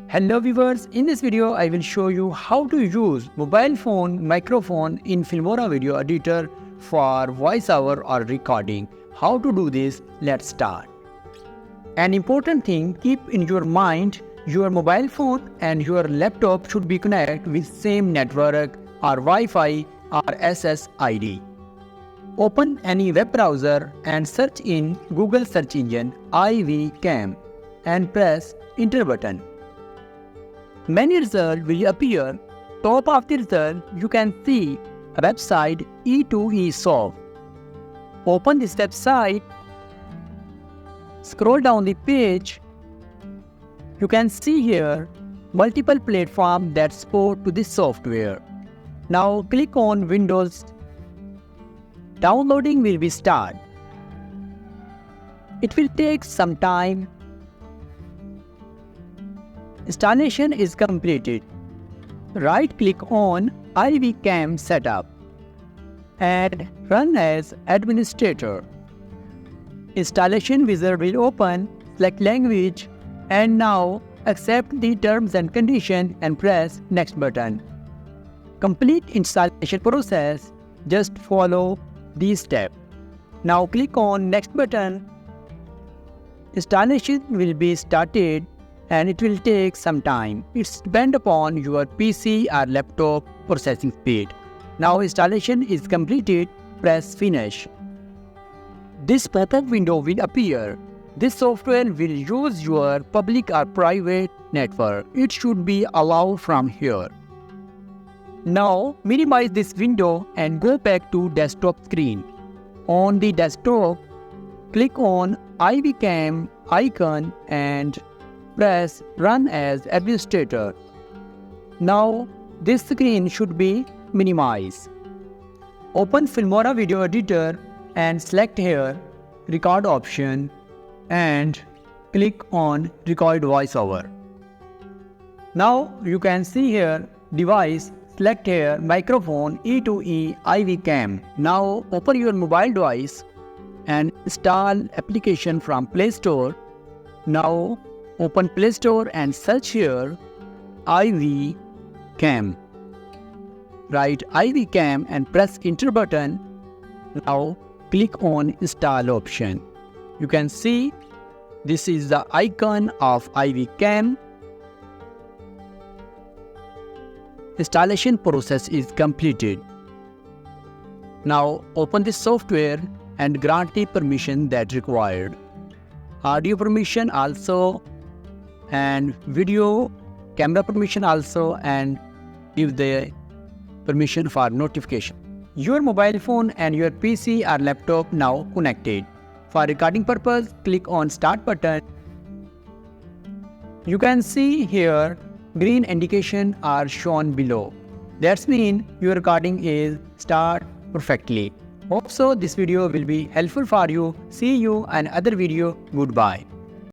Hello viewers, in this video I will show you how to use mobile phone microphone in Filmora video editor for voiceover or recording. How to do this? Let's start. An important thing, keep in your mind, your mobile phone and your laptop should be connected with same network or Wi-Fi or SSID. Open any web browser and search in Google search engine IVCam and press enter button. Many results will appear. Top of the result, you can see a website E2eSoft. Open this website. Scroll down the page. You can see here multiple platforms that support to this software. Now click on Windows. Downloading will be start. It will take some time. Installation is completed. Right-click on IVCam Setup and run as administrator. Installation wizard will open, select language and now accept the terms and conditions and press next button. Complete installation process, just follow these steps. Now click on next button. Installation will be started and it will take some time. It's depend upon your PC or laptop processing speed. Now installation is completed, press finish. This pop-up window will appear. This software will use your public or private network. It should be allowed from here. Now minimize this window and go back to desktop screen. On the desktop, click on IVCam icon and press Run as Administrator. Now this screen should be minimized. Open Filmora Video Editor and select here Record option and click on Record VoiceOver. Now you can see here device, select here microphone E2E IVCam. Now open your mobile device and install application from Play Store. Now open Play Store and search here IVCam. Write IVCam and press enter button. Now click on install option. You can see this is the icon of IVCam. Installation process is completed. Now open the software and grant the permission that required. Audio permission also and video camera permission also, and give the permission for notification. Your mobile phone and your PC or laptop now connected. For recording purpose, click on start button. You can see here green indication are shown below. That means your recording is start perfectly. Hope so this video will be helpful for you. See you in another video. Goodbye.